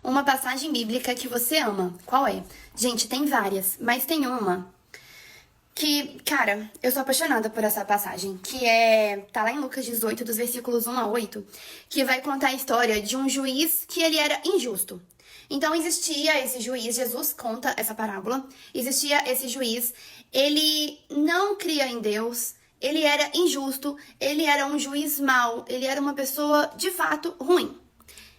uma passagem bíblica que você ama. Qual é? Gente, tem várias, mas tem uma que, cara, eu sou apaixonada por essa passagem, tá lá em Lucas 18, dos versículos 1 a 8, que vai contar a história de um juiz que ele era injusto. Então existia esse juiz, Jesus conta essa parábola, existia esse juiz, ele não cria em Deus, ele era injusto, ele era um juiz mau, ele era uma pessoa de fato ruim.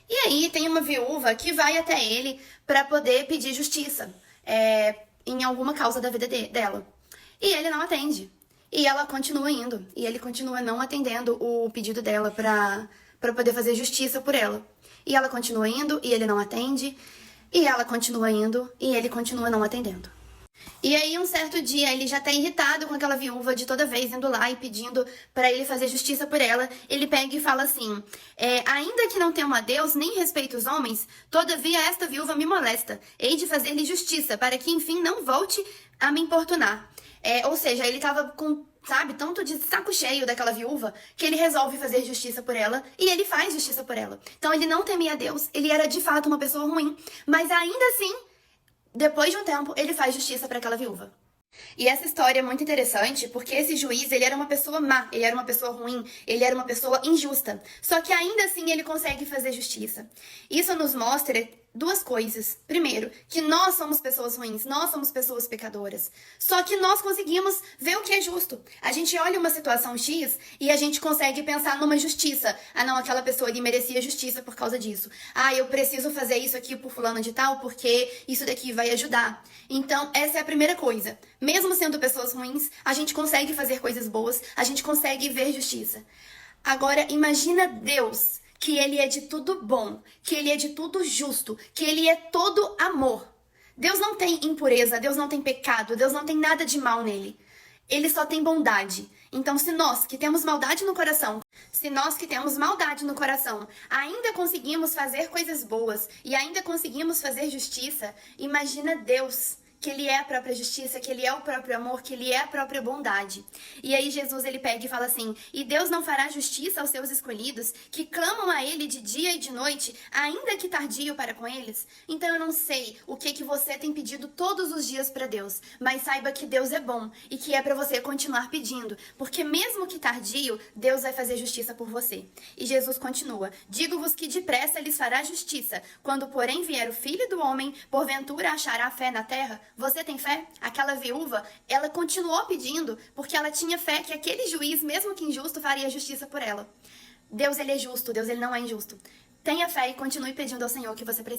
E aí tem uma viúva que vai até ele para poder pedir justiça em alguma causa da vida dela. E ele não atende. E ela continua indo. E ele continua não atendendo o pedido dela para poder fazer justiça por ela. E ela continua indo e ele não atende. E ela continua indo e ele continua não atendendo. E aí, um certo dia, ele já tá irritado com aquela viúva de toda vez indo lá e pedindo pra ele fazer justiça por ela. Ele pega e fala assim: ainda que não tema a Deus, nem respeite os homens, todavia esta viúva me molesta. Hei de fazer-lhe justiça, para que enfim não volte a me importunar. Ou seja, ele tava com, sabe, tanto de saco cheio daquela viúva, que ele resolve fazer justiça por ela, e ele faz justiça por ela. Então ele não temia a Deus, ele era de fato uma pessoa ruim, mas ainda assim, depois de um tempo, ele faz justiça para aquela viúva. E essa história é muito interessante porque esse juiz, ele era uma pessoa má, ele era uma pessoa ruim, ele era uma pessoa injusta. Só que ainda assim ele consegue fazer justiça. Isso nos mostra duas coisas. Primeiro, que nós somos pessoas ruins, nós somos pessoas pecadoras. Só que nós conseguimos ver o que é justo. A gente olha uma situação X e a gente consegue pensar numa justiça. Ah, não, aquela pessoa ali merecia justiça por causa disso. Ah, eu preciso fazer isso aqui por fulano de tal porque isso daqui vai ajudar. Então, essa é a primeira coisa. Mesmo sendo pessoas ruins, a gente consegue fazer coisas boas, a gente consegue ver justiça. Agora, imagina Deus, que ele é de tudo bom, que ele é de tudo justo, que ele é todo amor. Deus não tem impureza, Deus não tem pecado, Deus não tem nada de mal nele. Ele só tem bondade. Então, se nós que temos maldade no coração, ainda conseguimos fazer coisas boas e ainda conseguimos fazer justiça, imagina Deus, que ele é a própria justiça, que ele é o próprio amor, que ele é a própria bondade. E aí Jesus, ele pega e fala assim: e Deus não fará justiça aos seus escolhidos, que clamam a ele de dia e de noite, ainda que tardio para com eles? Então eu não sei o que você tem pedido todos os dias para Deus, mas saiba que Deus é bom e que é para você continuar pedindo, porque mesmo que tardio, Deus vai fazer justiça por você. E Jesus continua: digo-vos que depressa lhes fará justiça, quando porém vier o Filho do Homem, porventura achará fé na terra? Você tem fé? Aquela viúva, ela continuou pedindo porque ela tinha fé que aquele juiz, mesmo que injusto, faria justiça por ela. Deus, ele é justo, Deus, ele não é injusto. Tenha fé e continue pedindo ao Senhor o que você precisa.